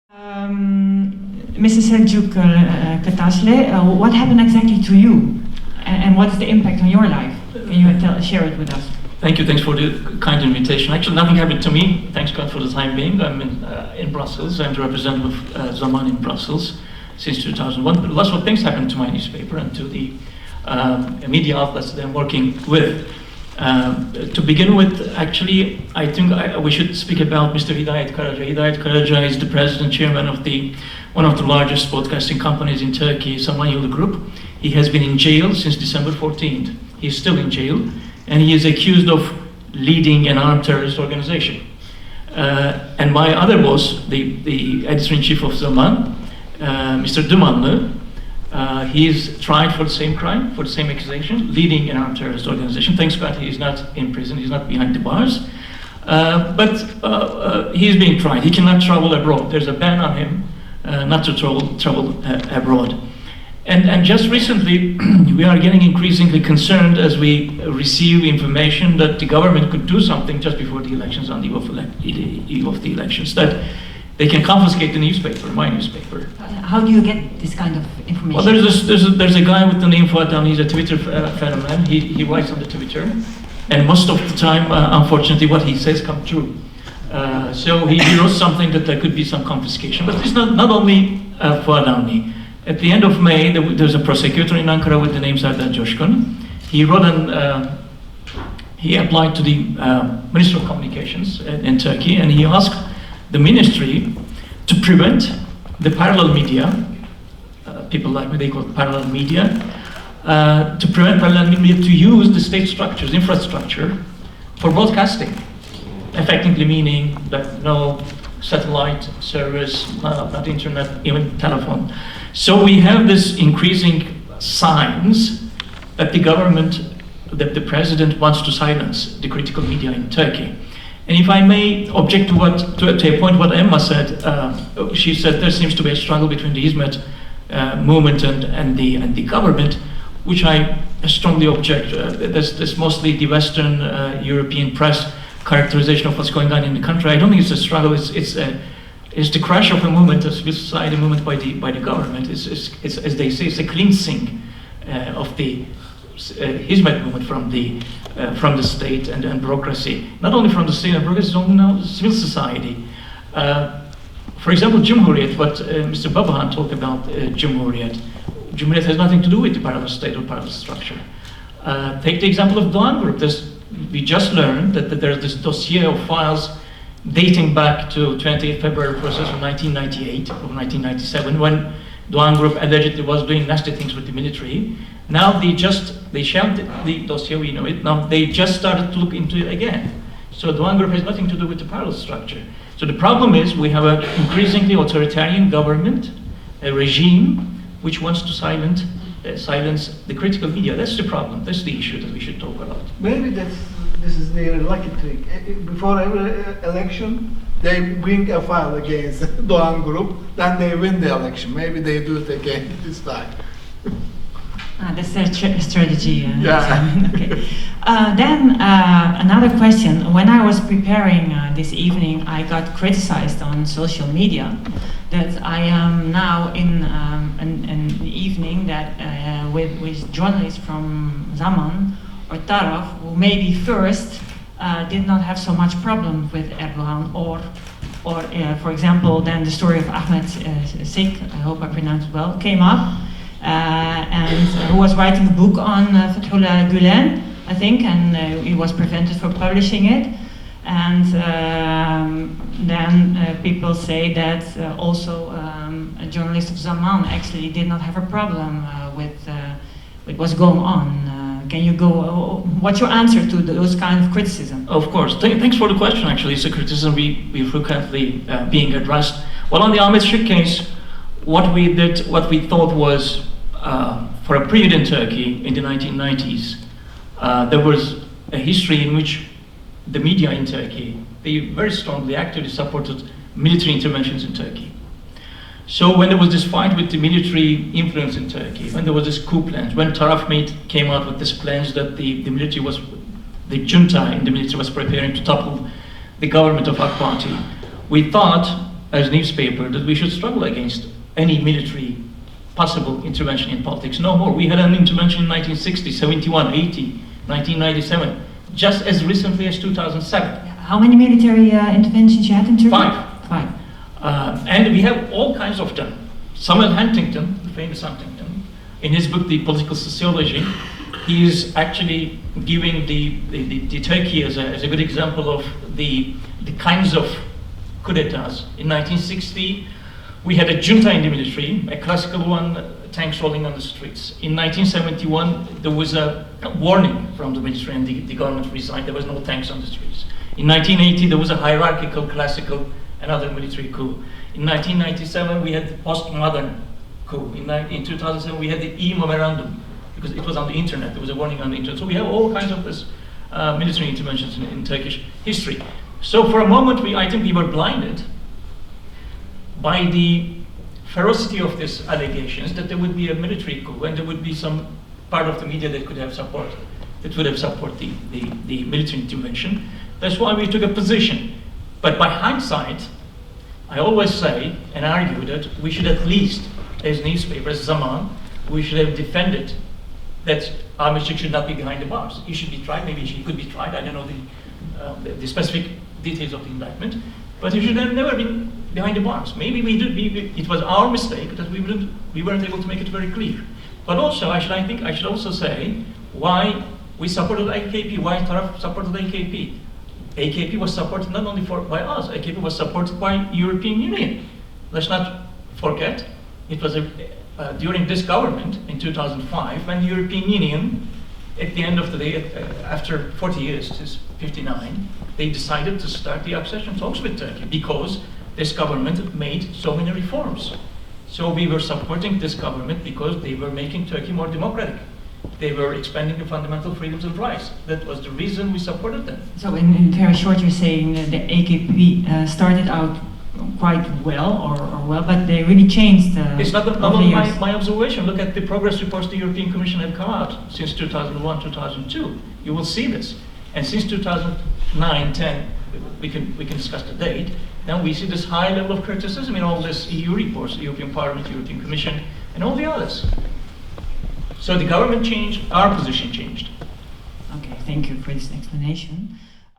Mr. Selçuk Gültaşlı, what happened exactly to you, and what is the impact on your life? Can you share it with us? Thank you. Thanks for the kind invitation. Actually, nothing happened to me. Thanks God for the time being. I'm in Brussels. I'm the representative of Zaman in Brussels since 2001. Lots of things happened to my newspaper and to the media outlets that I'm working with. To begin with, actually, I think we should speak about Mr. Hidayet Karaca. Hidayet Karaca is the president, chairman of one of the largest broadcasting companies in Turkey, Zaman Group. He has been in jail since December 14th. He's still in jail, and he is accused of leading an armed terrorist organization. And my other boss, the editor-in-chief of Zaman, Mr. Dumanlı, he is tried for the same crime, for the same accusation, leading an armed terrorist organization. Thanks God he is not in prison, he's not behind the bars. But he is being tried. He cannot travel abroad. There's a ban on him not to travel abroad. And just recently, we are getting increasingly concerned as we receive information that the government could do something just before the elections, on the eve of the elections, that they can confiscate the newspaper, my newspaper. How do you get this kind of information? Well, there's a guy with the name Fuat. He's a Twitter phenomenon. He writes on the Twitter, and most of the time, unfortunately, what he says comes true. So he wrote something that there could be some confiscation, but it's not only Fuat. At the end of May, there's a prosecutor in Ankara with the name Serdar Coşkun. He wrote he applied to the Minister of Communications in Turkey, and he asked the ministry to prevent the parallel media, people like me, they call it parallel media, to prevent parallel media to use the state structures, infrastructure, for broadcasting, effectively meaning that no satellite service, not internet, even telephone. So we have this increasing signs that the government, that the president wants to silence the critical media in Turkey. And if I may object to a point what Emma said, she said there seems to be a struggle between the Hizmet movement and the government, which I strongly object. There's mostly the Western European press characterization of what's going on in the country. I don't think it's a struggle. It's the crash of a movement, a civil society movement by the government. It's as they say, it's a cleansing of the Hizmet movement from the state and bureaucracy. Not only from the state and bureaucracy, also now civil society. For example, Cumhuriyet, what Mr. Babahan talked about, Cumhuriyet. Cumhuriyet has nothing to do with the parallel state or parallel structure. Take the example of Doğan Group. We just learned that there's this dossier of files dating back to 28th February process of 1998 or 1997, when Doğan Group allegedly was doing nasty things with the military. Now they shelved the dossier, we know it, now they just started to look into it again. So Doğan Group has nothing to do with the parallel structure. So the problem is we have an increasingly authoritarian government, a regime, which wants to silence the critical media. That's the problem, that's the issue that we should talk about. Maybe this is their lucky trick. Before every election, they bring a file against Doğan Group, then they win the election. Maybe they do it again this time. That's their strategy. Yeah. Okay. Then another question. When I was preparing this evening, I got criticized on social media that I am now in an evening that with journalists from Zaman or Taraf, who maybe first did not have so much problem with Erdogan, or for example, then the story of Ahmet Sik, I hope I pronounced it well, came up. And who was writing a book on Fethullah Gülen, I think, and he was prevented from publishing it. And then people say that also a journalist of Zaman actually did not have a problem with what's going on. Can you go? What's your answer to those kind of criticism? Of course. Thanks for the question. Actually, it's a criticism we frequently being addressed. Well, on the Ahmet Sik case, what we thought was, for a period in Turkey in the 1990s, there was a history in which the media in Turkey, they very strongly, actively supported military interventions in Turkey. So when there was this fight with the military influence in Turkey, when there was this coup plans, when Taraf came out with this plans that the junta in the military was preparing to topple the government of AK Party, we thought as a newspaper, that we should struggle against any military possible intervention in politics. No more. We had an intervention in 1960, 71, 80, 1997, just as recently as 2007. How many military interventions you had in Turkey? 5. 5. And we have all kinds of them. Samuel Huntington, the famous Huntington, in his book, The Political Sociology, he is actually giving the Turkey as a good example of the kinds of coup d'etats. In 1960, we had a junta in the military, a classical one, tanks rolling on the streets. In 1971, there was a warning from the military and the government resigned. There was no tanks on the streets. In 1980, there was a hierarchical, classical, another military coup. In 1997, we had the postmodern coup. In 2007, we had the e-memorandum, because it was on the internet. There was a warning on the internet. So we have all kinds of this military interventions in Turkish history. So for a moment, I think we were blinded by the ferocity of these allegations that there would be a military coup and there would be some part of the media that could have support, that would have supported the military intervention. That's why we took a position. But by hindsight, I always say and argue that we should at least, as newspapers, Zaman, we should have defended that Ahmet should not be behind the bars. He should be tried, maybe he could be tried, I don't know the specific details of the indictment, but he should have never been behind the bars. Maybe it was our mistake that we weren't able to make it very clear. But also, I should also say why we supported AKP, why Taraf supported AKP. AKP was supported not only by us, AKP was supported by European Union. Let's not forget, it was during this government in 2005 when the European Union, at the end of the day, after 40 years, it is 59, they decided to start the accession talks with Turkey because this government made so many reforms. So we were supporting this government because they were making Turkey more democratic. They were expanding the fundamental freedoms and rights. That was the reason we supported them. So in very short, you're saying that the AKP started out quite well, but they really changed. It's not only my observation. Look at the progress reports the European Commission have come out since 2001, 2002. You will see this. And since 2009, 10, we can discuss the date. Now we see this high level of criticism in all these EU reports, the European Parliament, European Commission, and all the others. So the government changed, our position changed. Okay, thank you for this explanation.